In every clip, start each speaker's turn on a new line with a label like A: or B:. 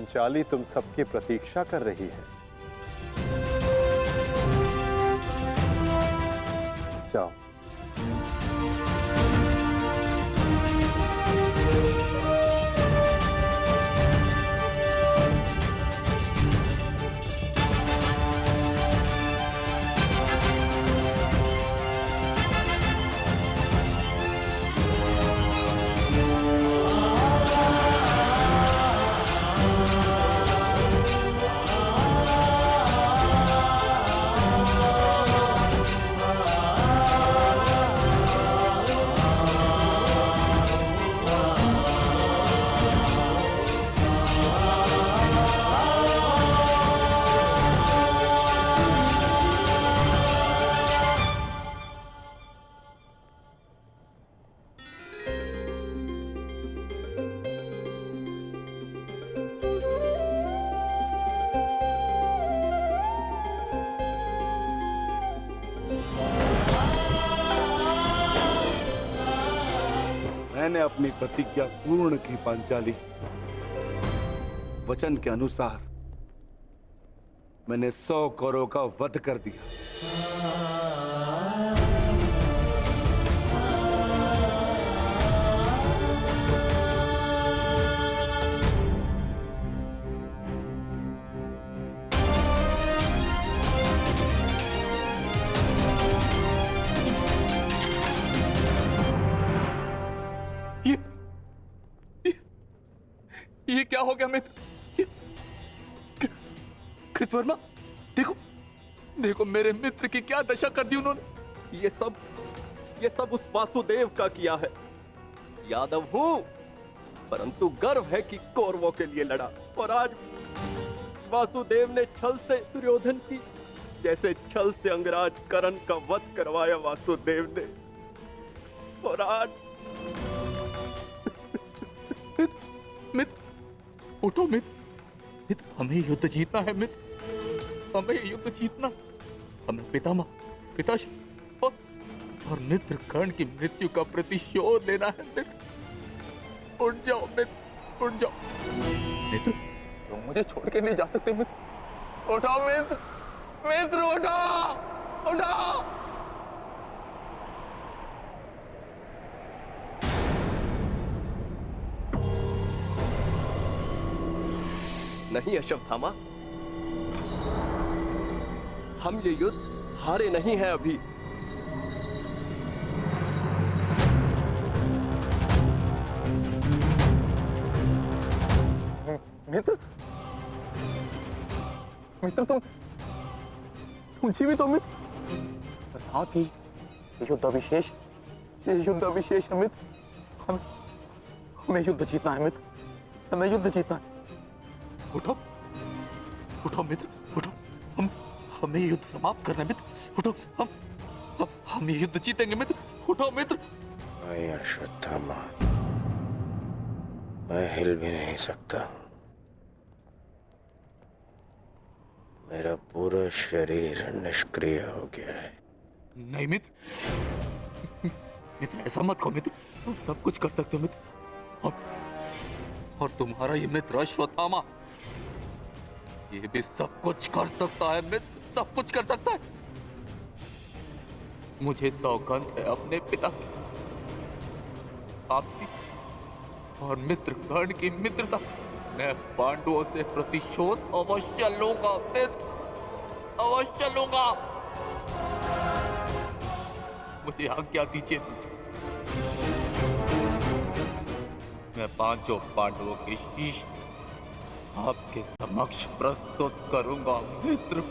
A: पांचाली तुम सबकी प्रतीक्षा कर रही है। जाओ।
B: मैंने अपनी प्रतिज्ञा पूर्ण की पांचाली। वचन के अनुसार मैंने 100 कौरवों का वध कर दिया।
C: ये क्या हो गया मित्र? कृतवर्मा, देखो देखो मेरे मित्र की क्या दशा कर दी उन्होंने।
D: ये सब उस वासुदेव का किया है। यादव हूं, परंतु गर्व है कि कौरवों के लिए लड़ा। और आज वासुदेव ने छल से दुर्योधन की जैसे छल से अंगराज कर्ण का वध करवाया वासुदेव ने। और आज
C: मित्र उठो मित्र, हमें युद्ध जीतना है मित्र, हमें युद्ध जीतना। हमें पिताश्री और मित्र कर्ण की मृत्यु का प्रतिशोध लेना है मित्र। उठ जाओ मित्र, उठ जाओ मित्र, तुम मुझे छोड़ के नहीं जा सकते मित्र। उठो मित्र, मित्र उठो, उठो।
D: नहीं अश्वत्थामा, हम ये युद्ध हारे नहीं हैं अभी।
C: मित्र, मित्र तुम जीवित हो मित्र। साथ ही युद्ध अभिशेष है मित्र। हमें युद्ध जीतना है मित्र, हमें युद्ध जीतना है। उठो उठो मित्र, उठो, हमें युद्ध समाप्त करना है मित्र। उठो, हम ये युद्ध जीतेंगे मित्र। उठो मित्र।
E: नहीं अश्वत्थामा, मैं हिल भी नहीं सकता। मेरा पूरा शरीर निष्क्रिय हो गया है।
C: नहीं मित्र, मित्र ऐसा मत कहो मित्र, तुम सब कुछ कर सकते हो मित्र। और तुम्हारा ये मित्र अश्वत्थामा, ये भी सब कुछ कर सकता है मित्र, सब कुछ कर सकता है। मुझे सौगंध है अपने पिता की, आपकी और मित्र कर्ण की मित्रता। मैं पांडवों से प्रतिशोध अवश्य लूंगा मित्र, अवश्य लूंगा। मुझे आज्ञा दीजिए, मैं 5 पांडवों के शीश आपके समक्ष प्रस्तुत करूंगा मित्र।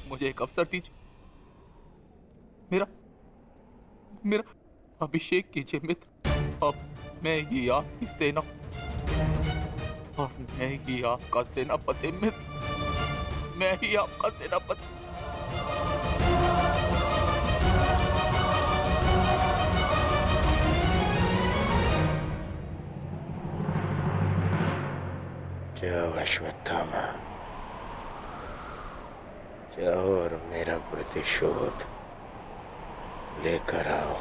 C: मुझे एक अवसर दीजिए, मेरा अभिषेक कीजिए मित्र। अब मैं ही आपकी सेना और मैं ही आपका सेनापति मित्र, मैं ही आपका सेनापति।
E: जाओ अश्वत्थामा, जाओ और मेरा प्रतिशोध लेकर आओ।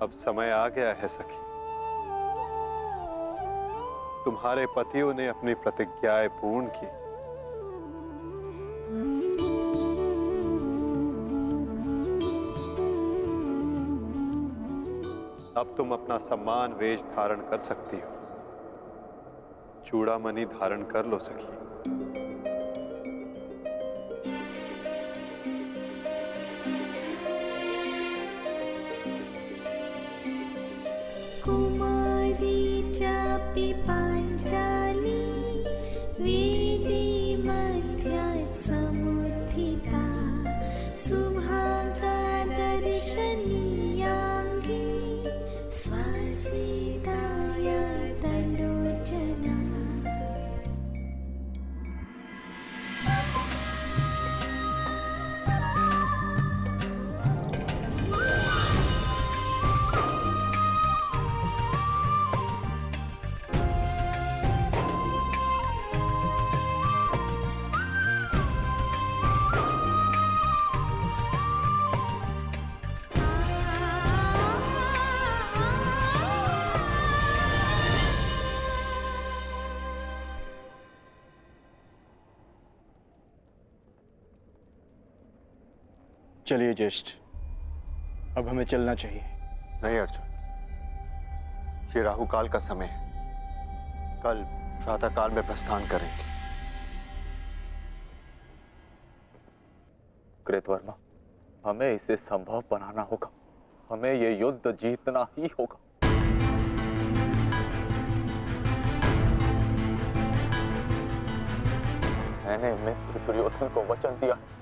A: अब समय आ गया है सखी। तुम्हारे पतियों ने अपनी प्रतिज्ञाएं पूर्ण की। अब तुम अपना सम्मान वेश धारण कर सकती हो। चूड़ामणि धारण कर लो सखी।
F: कुमारी चापि पाञ्चाली वेदे मध्यात् समुत्थिता सुभागा दर्शनीयाङ्गी स्वासिताय तलोचना।
G: चलिए ज्येष्ठ, अब हमें चलना चाहिए।
H: नहीं अर्जुन, ये राहुकाल का समय है। कल प्रातःकाल में प्रस्थान करेंगे।
C: कृतवर्मा, हमें इसे संभव बनाना होगा। हमें ये युद्ध जीतना ही होगा। मैंने मित्र दुर्योधन को वचन दिया है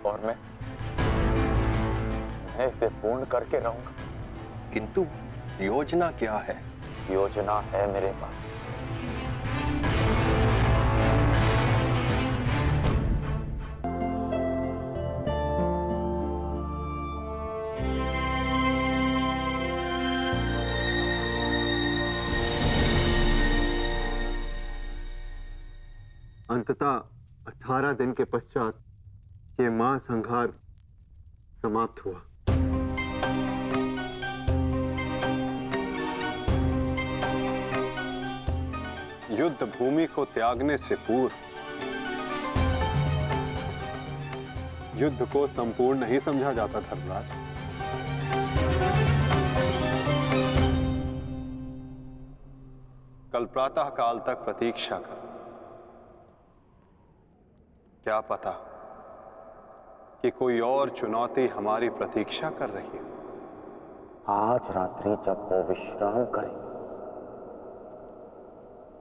C: और मैं इसे पूर्ण करके रहूंगा।
H: किंतु योजना क्या है?
C: योजना है मेरे पास।
H: अंततः 18 दिन के पश्चात ये महासंहार समाप्त हुआ।
A: युद्ध भूमि को त्यागने से पूर्व युद्ध को संपूर्ण नहीं समझा जाता धर्मराज। कल प्रातः काल तक प्रतीक्षा कर। क्या पता कि कोई और चुनौती हमारी प्रतीक्षा कर रही हो।
C: आज रात्रि जब वो विश्राम करें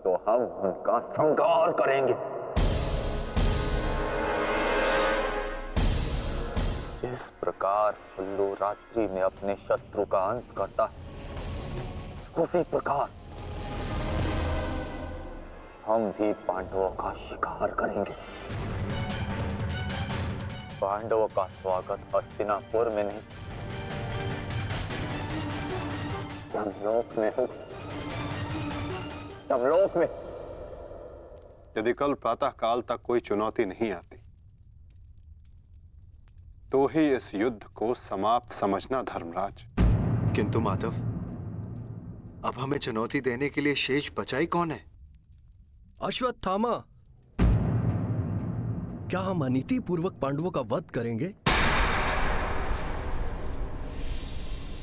C: तो हम उनका संहार करेंगे। इस प्रकार उल्लू रात्रि में अपने शत्रु का अंत करता है, उसी प्रकार हम भी पांडवों का शिकार करेंगे। पांडवों का स्वागत हस्तिनापुर में नहीं, यमलोक में होगा। यमलोक में।
A: यदि कल प्रातः काल तक कोई चुनौती नहीं आती तो ही इस युद्ध को समाप्त समझना धर्मराज।
H: किंतु माधव, अब हमें चुनौती देने के लिए शेष बचा ही कौन है?
I: अश्वत्थामा। क्या हम अनीति पूर्वक पांडवों का वध करेंगे?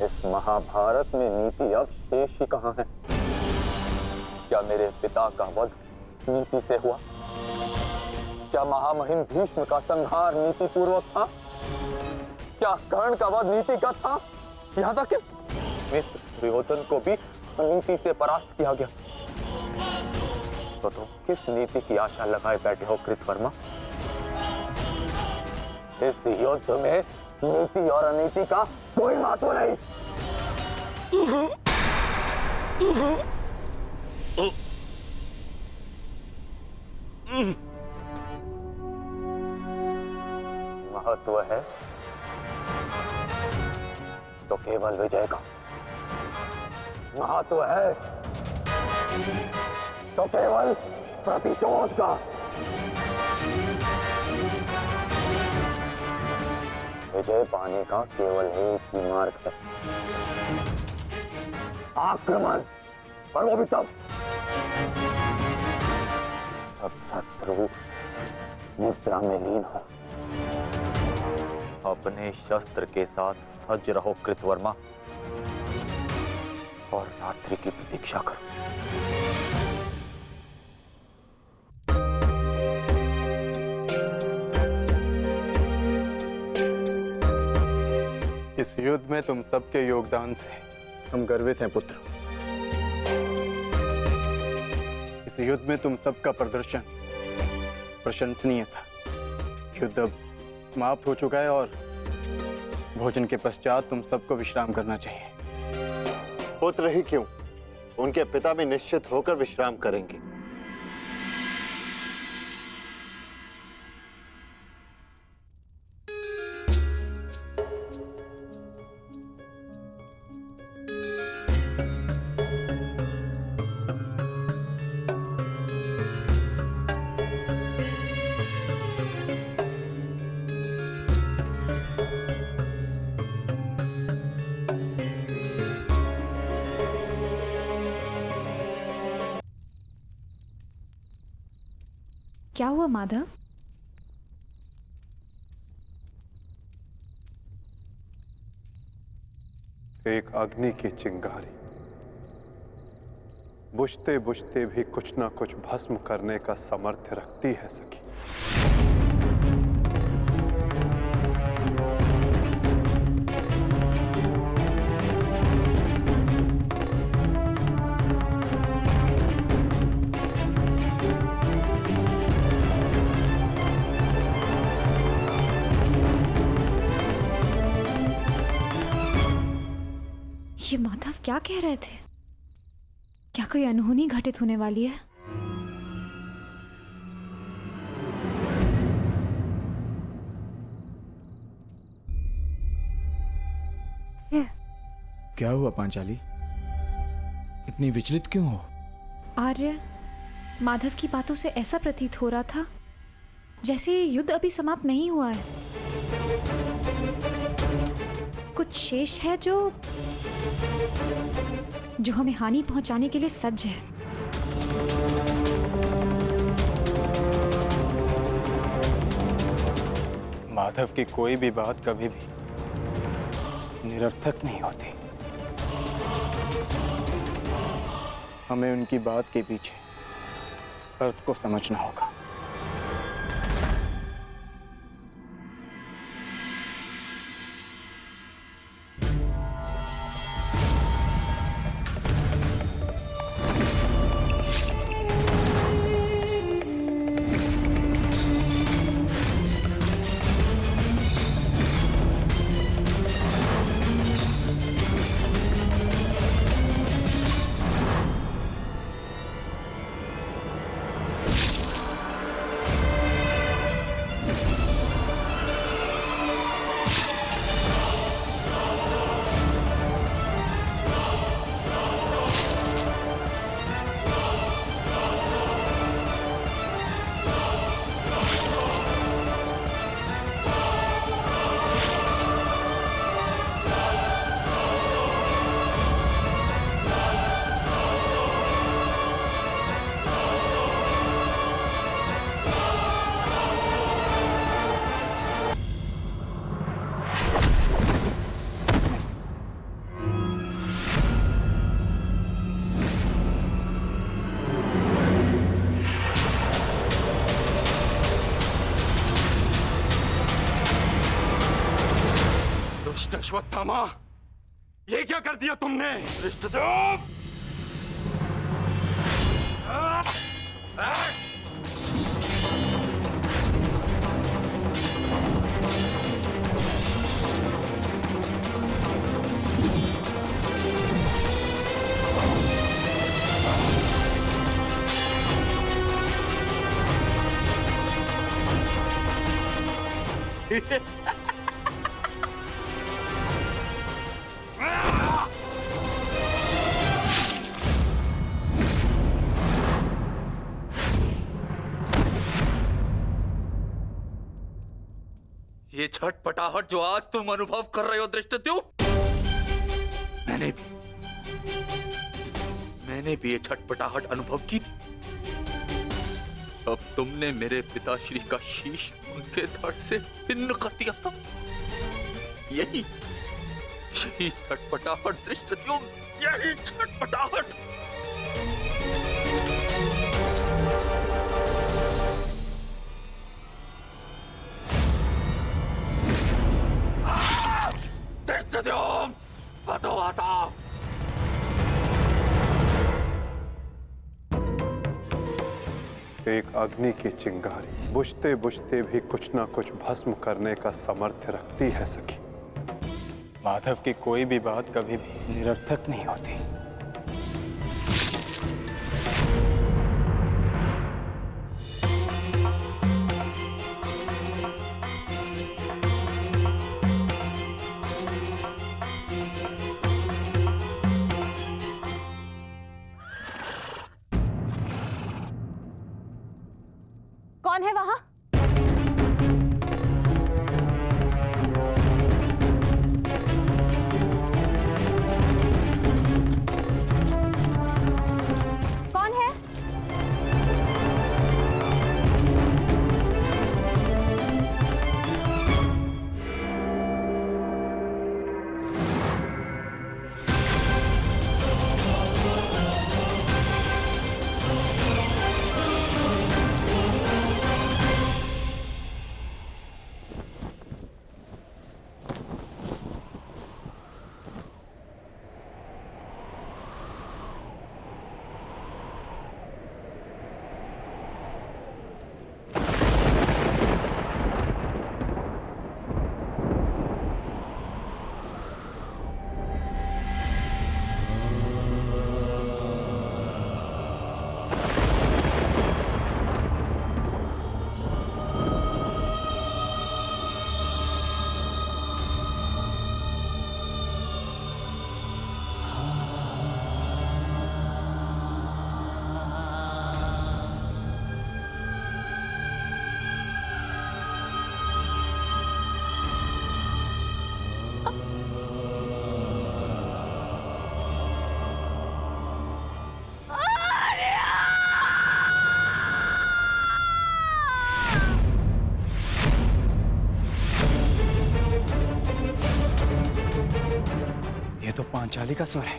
C: इस महाभारत में नीति अब शेष ही कहां है? क्या मेरे पिता का वध नीति से हुआ? क्या महामहिम भीष्म का संहार नीति पूर्वक था? क्या कर्ण का वध नीतिगत था? यहाँ तक कि मित्र दुर्योधन को भी अनीति से परास्त किया गया। तो तुम किस नीति की आशा लगाए बैठे हो कृतवर्मा? इस युद्ध में नीति और अनीति का कोई महत्व नहीं। महत्व है तो केवल विजय का। महत्व है तो केवल प्रतिशोध का। विजय पाने का केवल एक
E: मार्ग पर आक्रमण, और वो भी तब जब शत्रु निद्रा में लीन हो।
J: अपने शस्त्र के साथ सज्ज रहो कृतवर्मा, और रात्रि की प्रतीक्षा करो।
A: इस युद्ध में तुम सबके योगदान से हम गर्वित हैं पुत्र। इस युद्ध में तुम सबका प्रदर्शन प्रशंसनीय था। युद्ध अब समाप्त हो चुका है और भोजन के पश्चात तुम सबको विश्राम करना चाहिए।
H: पुत्र ही क्यों, उनके पिता भी निश्चित होकर विश्राम करेंगे।
F: क्या हुआ माधव?
A: एक अग्नि की चिंगारी बुझते बुझते भी कुछ ना कुछ भस्म करने का सामर्थ्य रखती है सखी।
F: ये माधव क्या कह रहे थे? क्या कोई अनहोनी घटित होने वाली है?
K: क्या हुआ पांचाली? इतनी विचलित क्यों हो?
F: आर्य, माधव की बातों से ऐसा प्रतीत हो रहा था जैसे ये युद्ध अभी समाप्त नहीं हुआ है। कुछ शेष है जो हमें हानि पहुंचाने के लिए सज्ज है।
A: माधव की कोई भी बात कभी भी निरर्थक नहीं होती। हमें उनकी बात के पीछे अर्थ को समझना होगा।
I: अश्वत्थामा, ये क्या कर दिया तुमने? धृष्टद्युम्न!
C: ये छटपटाहट जो आज तुम अनुभव कर रहे हो दृष्टद्युम्न, मैंने भी ये छटपटाहट अनुभव की थी। अब तुमने मेरे पिताश्री का शीश उनके धड़ से भिन्न कर दिया था। यही छटपटाहट दृष्टद्युम्न, यही छटपटाहट। दृष्टद्युम्न, बतो आता।
L: एक अग्नि की चिंगारी बुझते बुझते भी कुछ ना कुछ भस्म करने का सामर्थ्य रखती है सखी।
A: माधव की कोई भी बात कभी भी निरर्थक नहीं होती।
F: कौन है वहां? कौन है?
A: ये तो पांचाली का स्वर है।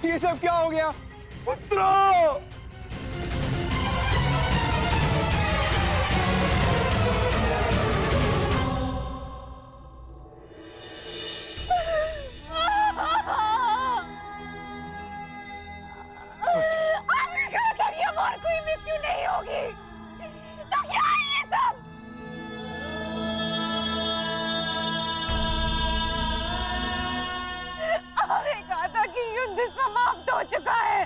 A: ये सब क्या हो गया?
F: आपने कहा था कि हमारी कोई मृत्यु नहीं होगी, तो क्या है ये सब? आपने कहा था कि युद्ध समाप्त हो चुका है,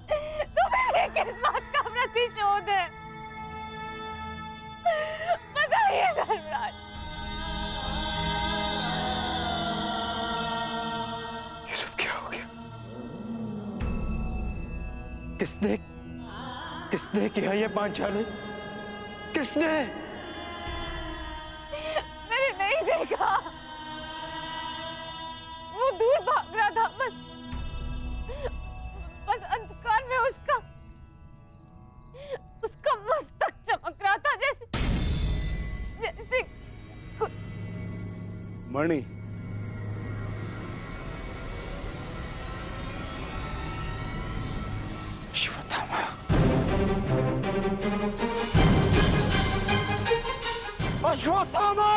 F: तो फिर ये किस बात का प्रतिशोध है? बताइए धर्मराज।
A: ये सब क्या हो गया? किसने किया ये पांचाली? किसने?
F: मैंने नहीं देखा, वो दूर भाग रहा था। बस अंधकार में उसका मस्तक चमक रहा था, जैसे
B: मणि,
A: अश्वत्थामा
I: अश्वत्थामा!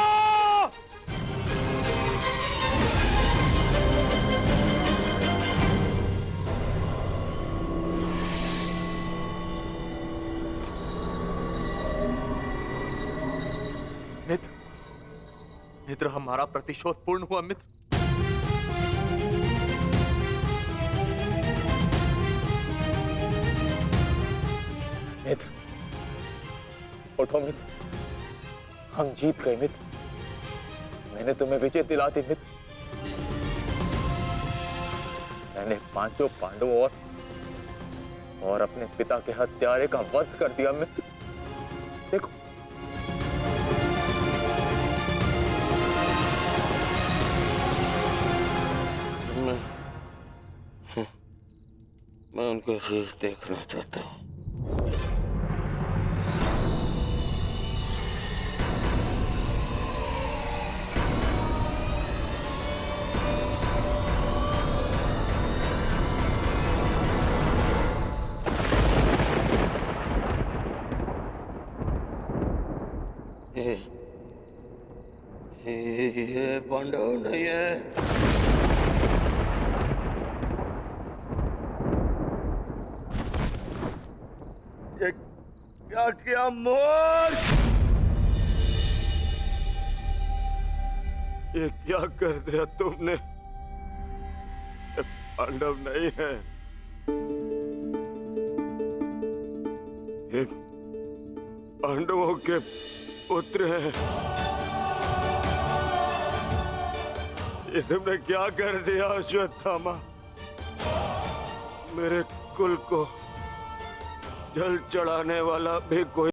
C: मित्र, मित्र, हमारा प्रतिशोध पूर्ण हुआ मित्र। मित्र, उठो मित्र, हम जीत गए मित्र। मैंने तुम्हें विजय दिला दी मित्र। मैंने पांचों पांडवों और अपने पिता के हत्यारे का वध कर दिया मित्र। देखो,
I: मैं उनका शीश देखना चाहता हूँ। ये पांडव नहीं है। ये क्या किया मूर्ख? ये क्या कर दिया तुमने? ये पांडव नहीं है, ये पांडवों के पुत्र हैं। ये तुमने क्या कर दिया अश्वत्थामा? मेरे कुल को जल चढ़ाने वाला भी कोई